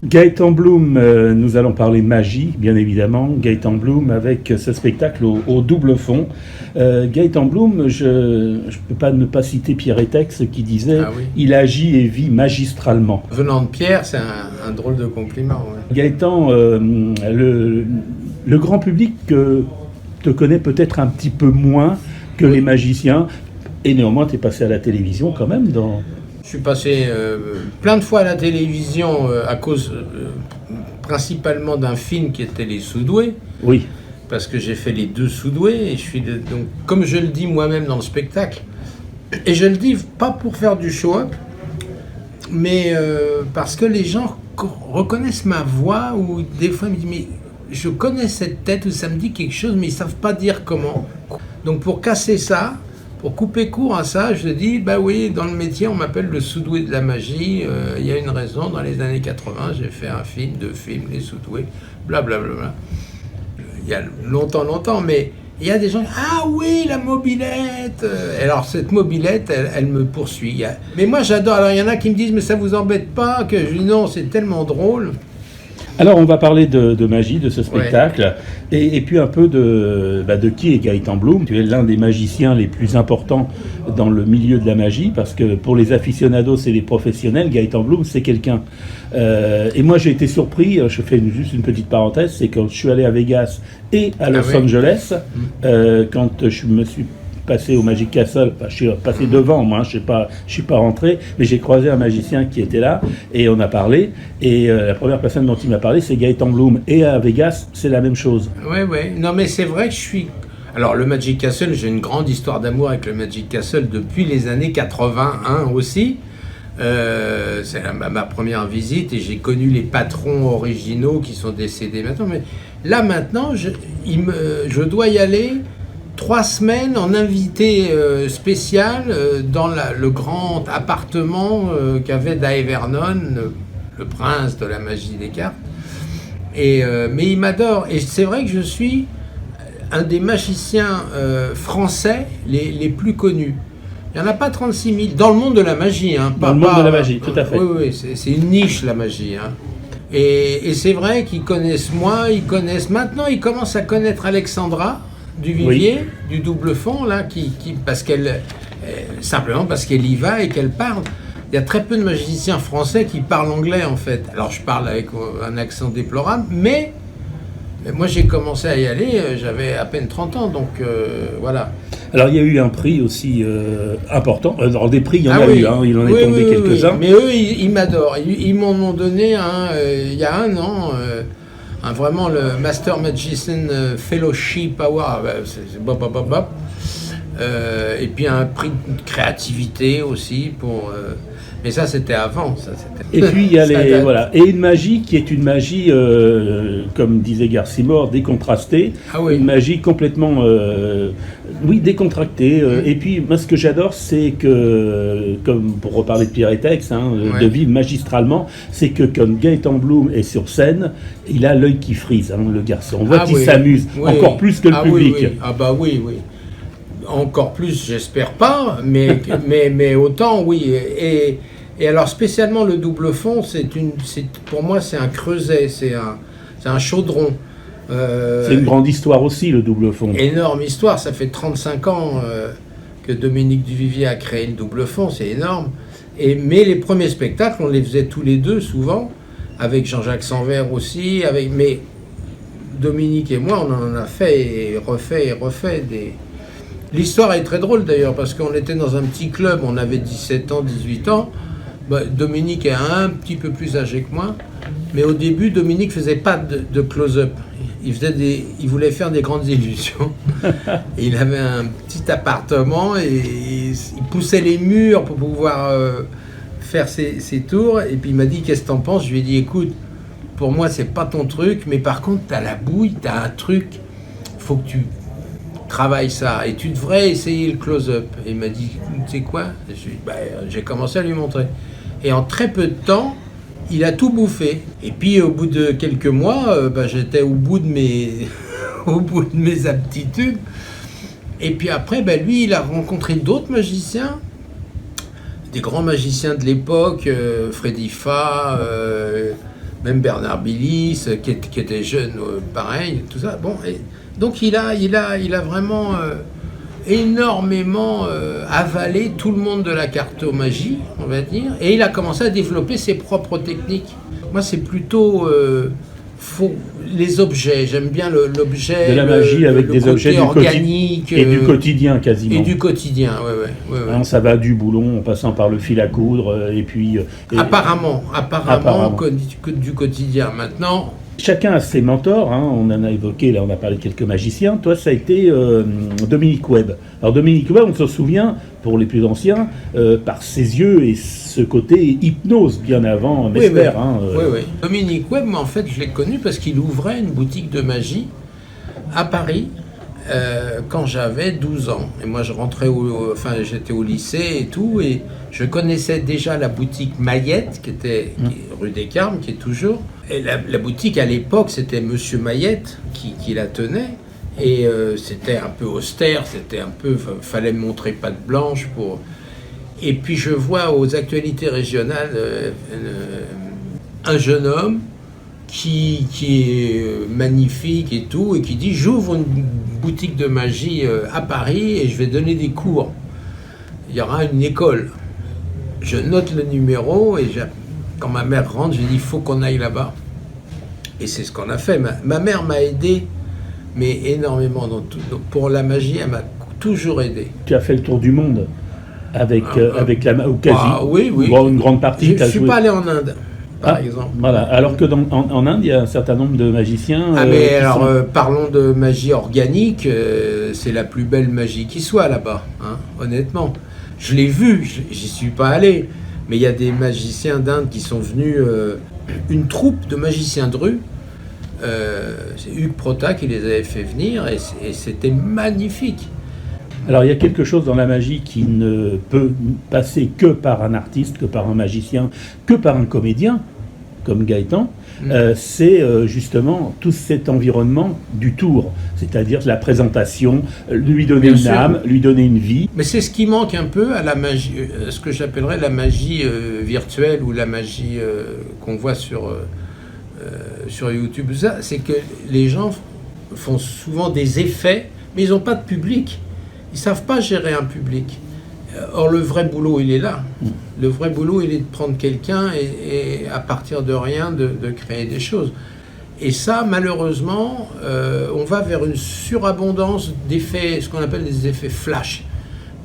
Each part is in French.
Gaëtan Bloom, nous allons parler magie, bien évidemment. Gaëtan Bloom avec ce spectacle au double fond. Gaëtan Bloom, je ne peux pas ne pas citer Pierre Etex qui disait Ah oui. il agit et vit magistralement. Venant de Pierre, c'est un drôle de compliment. Ouais. Gaëtan, le grand public te connaît peut-être un petit peu moins que les magiciens. Et néanmoins, tu es passé à la télévision quand même dans... Je suis passé plein de fois à la télévision à cause principalement d'un film qui était Les Soudoués. Oui. Parce que j'ai fait les deux Soudoués. Et donc, comme je le dis moi-même dans le spectacle, et je le dis pas pour faire du show-up, mais parce que les gens reconnaissent ma voix, ou des fois ils me disent mais je connais cette tête, ou ça me dit quelque chose, mais ils savent pas dire comment. Donc pour casser ça, pour couper court à ça, je dis, bah oui, dans le métier, on m'appelle le Soudoué de la magie. Il y a une raison, dans les années 80, j'ai fait un film, 2 films, les Soudoués, blablabla. Il y a longtemps, mais il y a des gens, ah oui, la mobilette. Alors cette mobilette, elle me poursuit. Mais moi, j'adore. Alors il y en a qui me disent, mais ça vous embête pas que je dis non, c'est tellement drôle. Alors on va parler de magie, de ce spectacle, ouais. et puis un peu de qui est Gaëtan Bloom. Tu es l'un des magiciens les plus importants dans le milieu de la magie, parce que pour les aficionados et les professionnels, Gaëtan Bloom c'est quelqu'un. Et moi j'ai été surpris, je fais juste une petite parenthèse, c'est quand je suis allé à Vegas et à Los Angeles, quand je me suis passé au Magic Castle, enfin, je suis passé devant moi, je suis pas rentré, mais j'ai croisé un magicien qui était là et on a parlé, et la première personne dont il m'a parlé c'est Gaëtan Bloom, et à Vegas c'est la même chose. Oui, non mais c'est vrai que je suis... Alors le Magic Castle, j'ai une grande histoire d'amour avec le Magic Castle depuis les années 81 aussi. C'est ma première visite et j'ai connu les patrons originaux qui sont décédés maintenant, mais là maintenant je dois y aller 3 semaines en invité spécial dans le grand appartement qu'avait Dave Vernon, le prince de la magie des cartes. Mais il m'adore. Et c'est vrai que je suis un des magiciens français les plus connus. Il n'y en a pas 36 000 dans le monde de la magie. Hein, dans le monde de la magie, tout à fait. Oui, c'est une niche la magie. Hein. Et c'est vrai qu'ils connaissent moi, ils commencent à connaître Alexandra Duvivier, du double fond, là, simplement parce qu'elle y va et qu'elle parle. Il y a très peu de magiciens français qui parlent anglais, en fait. Alors, je parle avec un accent déplorable, mais moi, j'ai commencé à y aller, j'avais à peine 30 ans, donc voilà. Alors, il y a eu un prix aussi important. Alors, des prix, il y en a eu, hein, il en est tombé quelques-uns. Oui. Mais eux, ils m'adorent. Ils m'en ont donné il y a 1 an... vraiment le Master Magician Fellowship Award, c'est bop. Et puis un prix de créativité aussi pour. Mais ça c'était avant. Et puis il y a et une magie qui est une magie, comme disait Garcimore, décontrastée, une magie complètement, décontractée. Et puis moi ce que j'adore, c'est que, comme pour reparler de Pierre Etex, de vivre magistralement, c'est que comme Gaëtan Bloom est sur scène, il a l'œil qui frise, le garçon. On voit qu'il s'amuse encore plus que le public. Oui. Ah bah oui. Encore plus, j'espère pas, mais autant oui. Et alors spécialement le double fond, pour moi c'est un creuset, c'est un chaudron. C'est une grande histoire aussi, le double fond. Énorme histoire, ça fait 35 ans que Dominique Duvivier a créé le double fond, c'est énorme. Mais les premiers spectacles, on les faisait tous les deux souvent, avec Jean-Jacques Sanvert aussi, mais Dominique et moi, on en a fait et refait des... L'histoire est très drôle d'ailleurs, parce qu'on était dans un petit club, on avait 17 ans, 18 ans. Dominique est un petit peu plus âgé que moi, mais au début, Dominique faisait pas de close-up. Il voulait faire des grandes illusions. Et il avait un petit appartement et il poussait les murs pour pouvoir faire ses tours. Et puis il m'a dit, qu'est-ce que t'en penses? Je lui ai dit, écoute, pour moi, c'est pas ton truc, mais par contre, t'as la bouille, t'as un truc, faut que tu travailles ça, et tu devrais essayer le close-up. Et il m'a dit, tu sais quoi? J'ai commencé à lui montrer. Et en très peu de temps, il a tout bouffé. Et puis au bout de quelques mois, j'étais au bout de mes aptitudes. Et puis après, lui, il a rencontré d'autres magiciens, des grands magiciens de l'époque, Freddy Fa, même Bernard Billis, qui était jeune, pareil, tout ça. Bon, et donc il a vraiment énormément avalé tout le monde de la cartomagie, on va dire, et il a commencé à développer ses propres techniques. Moi, c'est plutôt les objets. J'aime bien l'objet. De la magie avec des objets organique et du quotidien quasiment. Et du quotidien, ouais. Hein, ça va du boulon en passant par le fil à coudre et puis. Apparemment que du quotidien. Maintenant. Chacun a ses mentors, hein. On en a évoqué, là on a parlé de quelques magiciens. Toi, ça a été Dominique Webb. Alors Dominique Webb, on se souvient, pour les plus anciens, par ses yeux et ce côté hypnose bien avant Mesmer. Oui. Dominique Webb, moi, en fait, je l'ai connu parce qu'il ouvrait une boutique de magie à Paris quand j'avais 12 ans. Et moi, je rentrais, j'étais au lycée et tout, et je connaissais déjà la boutique Mayette, qui est rue des Carmes, qui est toujours. Et la boutique, à l'époque, c'était Monsieur Mayette qui la tenait. Et c'était un peu austère, fallait me montrer patte blanche pour... Et puis je vois aux actualités régionales un jeune homme qui est magnifique et tout, et qui dit: j'ouvre une boutique de magie à Paris et je vais donner des cours. Il y aura une école. Je note le numéro et quand ma mère rentre, je dis: il faut qu'on aille là-bas. Et c'est ce qu'on a fait. Ma mère m'a aidé, mais énormément dans tout. Donc pour la magie, elle m'a toujours aidé. Tu as fait le tour du monde avec la ou quasi. Oui. Bon, une grande partie. Je ne suis pas allé en Inde, par exemple. Voilà. Alors que en Inde, il y a un certain nombre de magiciens. Parlons de magie organique. C'est la plus belle magie qui soit là-bas, hein, honnêtement. Je l'ai vu, j'y suis pas allé, mais il y a des magiciens d'Inde qui sont venus, une troupe de magiciens de rue. C'est Hugues Prota qui les avait fait venir et c'était magnifique. Alors il y a quelque chose dans la magie qui ne peut passer que par un artiste, que par un magicien, que par un comédien, comme Gaëtan. C'est justement tout cet environnement du tour, c'est-à-dire la présentation, lui donner une âme, lui donner une vie. Mais c'est ce qui manque un peu à la magie, ce que j'appellerais la magie virtuelle ou la magie qu'on voit sur YouTube. Ça, c'est que les gens font souvent des effets, mais ils n'ont pas de public. Ils ne savent pas gérer un public. Or, le vrai boulot, il est là. Le vrai boulot, il est de prendre quelqu'un et à partir de rien, de créer des choses. Et ça, malheureusement, on va vers une surabondance d'effets, ce qu'on appelle des effets flash.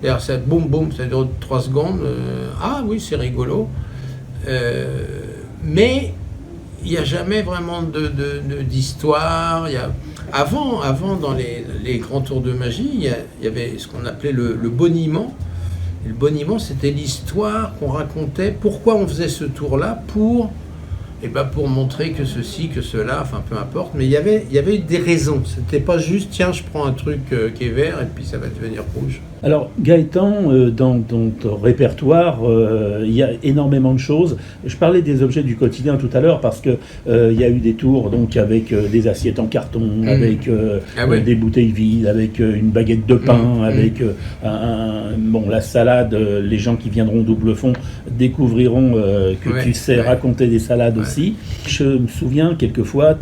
D'ailleurs, ça boum, boum, ça dure 3 secondes. Ah oui, c'est rigolo. Mais il n'y a jamais vraiment d'histoire. Avant, dans les grands tours de magie, il y avait ce qu'on appelait le boniment. Et le boniment, c'était l'histoire qu'on racontait, pourquoi on faisait ce tour-là, pour montrer que ceci, que cela, enfin peu importe. Mais il y avait des raisons. C'était pas juste, tiens, je prends un truc qui est vert et puis ça va devenir rouge. Alors Gaëtan, dans ton répertoire, il y a énormément de choses. Je parlais des objets du quotidien tout à l'heure parce que il y a eu des tours donc avec des assiettes en carton, avec des bouteilles vides, avec une baguette de pain, avec la salade. Les gens qui viendront au double fond découvriront que tu sais raconter des salades aussi. Je me souviens quelquefois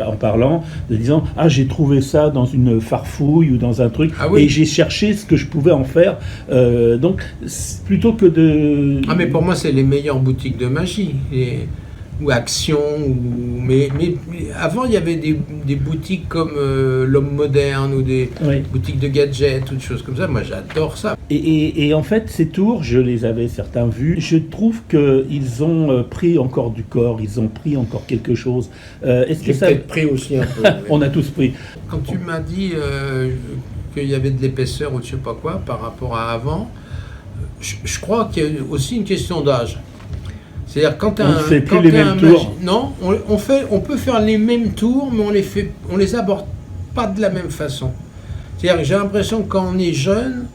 en parlant, de disant: ah, j'ai trouvé ça dans une farfouille ou dans un truc, et j'ai cherché ce que je pouvais en faire. Donc, plutôt que de... Ah, mais pour moi, c'est les meilleures boutiques de magie. Ou Action, mais avant il y avait des boutiques comme l'Homme Moderne ou des boutiques de gadgets, toutes choses comme ça. Moi j'adore ça. Et en fait ces tours, je les avais certains vus, je trouve qu'ils ont pris encore du corps, ils ont pris encore quelque chose. J'ai peut-être pris aussi un peu. On a tous pris. Quand tu m'as dit qu'il y avait de l'épaisseur ou je sais pas quoi par rapport à avant, je crois qu'il y a aussi une question d'âge. C'est-à-dire quand on ne fait plus les mêmes tours. Non, on peut faire les mêmes tours, mais on les aborde pas de la même façon. C'est-à-dire que j'ai l'impression que quand on est jeune,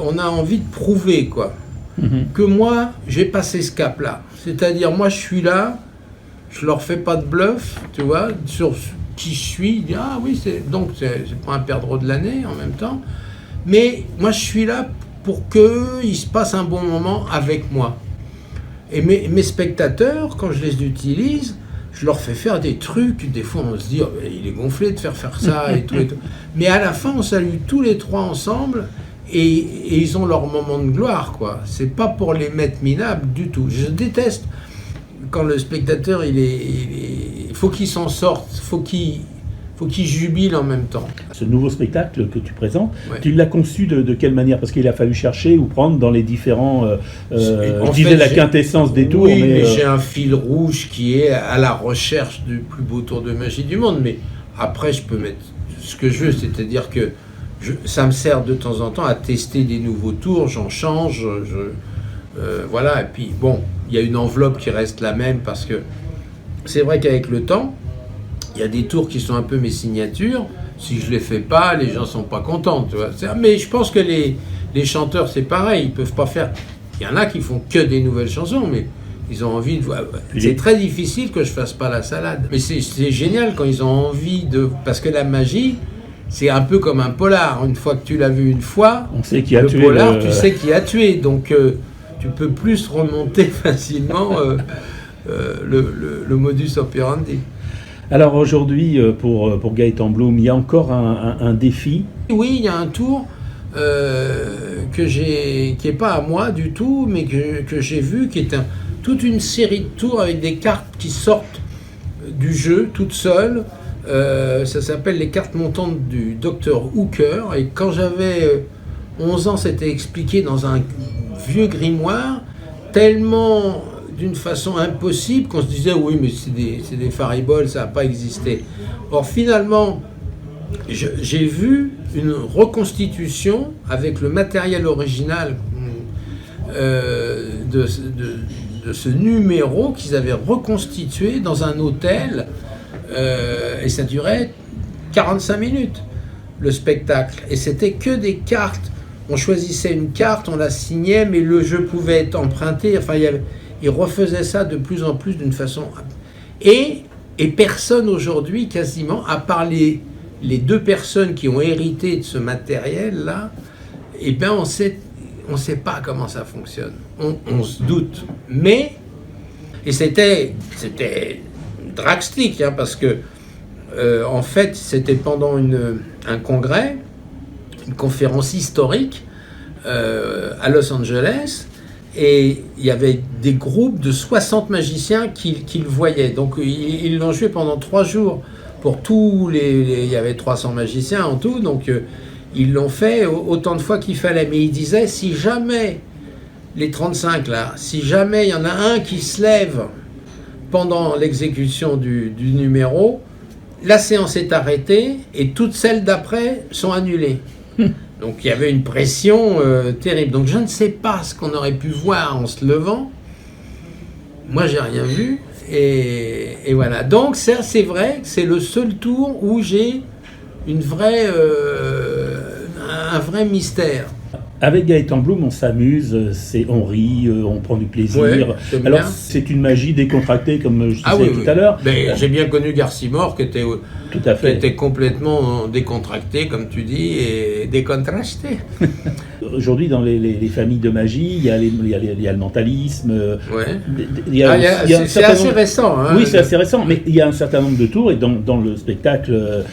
on a envie de prouver que moi j'ai passé ce cap-là. C'est-à-dire moi je suis là, je leur fais pas de bluff, tu vois, sur qui je suis. Ah oui, c'est pas un perdreau de l'année en même temps, mais moi je suis là pour qu'il se passe un bon moment avec moi. Et mes spectateurs, quand je les utilise, je leur fais faire des trucs. Des fois, on se dit, oh, il est gonflé de faire ça et tout et tout. Mais à la fin, on salue tous les trois ensemble et ils ont leur moment de gloire, quoi. C'est pas pour les mettre minables du tout. Je déteste quand le spectateur, il faut qu'il s'en sorte, faut qu'il jubile en même temps. Ce nouveau spectacle que tu présentes, Ouais. tu l'as conçu de quelle manière? Parce qu'il a fallu chercher ou prendre dans les différents... En je fait, disais la quintessence des tours, oui, mais... j'ai un fil rouge qui est à la recherche du plus beau tour de magie du monde. Mais après, je peux mettre ce que je veux, c'est-à-dire que ça me sert de temps en temps à tester des nouveaux tours, j'en change, voilà. Et puis, bon, il y a une enveloppe qui reste la même parce que c'est vrai qu'avec le temps, il y a des tours qui sont un peu mes signatures. Si je les fais pas, les gens sont pas contents, tu vois. Mais je pense que les chanteurs, c'est pareil. Ils peuvent pas faire... Il y en a qui font que des nouvelles chansons, mais ils ont envie de... C'est très difficile que je fasse pas la salade. Mais c'est génial quand ils ont envie de... Parce que la magie, c'est un peu comme un polar. Une fois que tu l'as vu une fois, on sait qui a le tué polar, tu sais qui a tué. Donc, tu peux plus remonter facilement le modus operandi. Alors aujourd'hui, pour Gaëtan Bloom, il y a encore un défi. Oui, il y a un tour qui n'est pas à moi du tout, mais que j'ai vu, qui est toute une série de tours avec des cartes qui sortent du jeu toutes seules. Ça s'appelle les cartes montantes du Dr Hooker. Et quand j'avais 11 ans, c'était expliqué dans un vieux grimoire, tellement... d'une façon impossible qu'on se disait oui mais c'est des fariboles, ça n'a pas existé. Or finalement j'ai vu une reconstitution avec le matériel original de ce numéro qu'ils avaient reconstitué dans un hôtel et ça durait 45 minutes le spectacle et c'était que des cartes. On choisissait une carte, on la signait mais le jeu pouvait être emprunté, enfin il refaisait ça de plus en plus d'une façon... Et personne aujourd'hui, quasiment, à part les deux personnes qui ont hérité de ce matériel-là, eh bien, on sait pas comment ça fonctionne. On se doute. Mais, et c'était drastique, hein, parce que, en fait, c'était pendant un congrès, une conférence historique à Los Angeles, et il y avait des groupes de 60 magiciens qui le voyaient. Donc ils l'ont joué pendant 3 jours pour tous il y avait 300 magiciens en tout, donc ils l'ont fait autant de fois qu'il fallait. Mais ils disaient, si jamais, les 35 là, si jamais il y en a un qui se lève pendant l'exécution du numéro, la séance est arrêtée et toutes celles d'après sont annulées. Donc il y avait une pression terrible. Donc je ne sais pas ce qu'on aurait pu voir en se levant. Moi j'ai rien vu. Et voilà. Donc ça c'est vrai, c'est le seul tour où j'ai un vrai mystère. Avec Gaëtan Bloom, on s'amuse, on rit, on prend du plaisir. Ouais, alors bien. c'est une magie décontractée, comme je disais tout à l'heure. Ben, j'ai bien connu Garcimore qui était Tout à fait. qui était complètement décontracté, comme tu dis, et décontrasté. Aujourd'hui, dans les familles de magie, il y a le mentalisme. Ouais. C'est assez récent. Hein, oui, c'est assez récent, mais il y a un certain nombre de tours, et dans le spectacle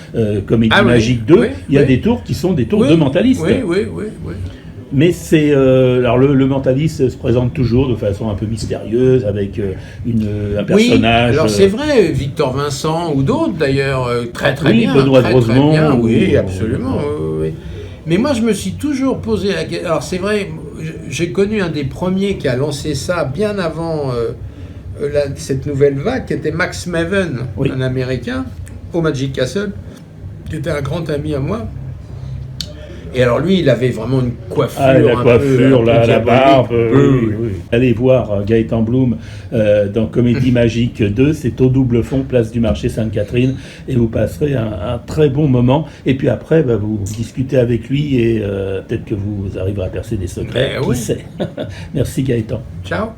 Comédie Magique 2, il y a des tours qui sont des tours de mentalistes. Oui. Mais alors le mentaliste se présente toujours de façon un peu mystérieuse, avec un personnage... Oui, alors c'est vrai, Victor Vincent ou d'autres d'ailleurs, très bien. Benoît de Rosemont. Oui, absolument. Oui. Mais moi je me suis toujours posé la question, alors c'est vrai, j'ai connu un des premiers qui a lancé ça bien avant cette nouvelle vague, qui était Max Maven, un Américain, au Magic Castle, qui était un grand ami à moi. Et alors lui, il avait vraiment une coiffure, la barbe. Oui. Allez voir Gaëtan Bloom dans Comédie Magique 2, c'est au double fond, place du marché Sainte-Catherine, et vous passerez un très bon moment. Et puis après, vous discutez avec lui et peut-être que vous arriverez à percer des secrets. Qui sait. Merci Gaëtan. Ciao.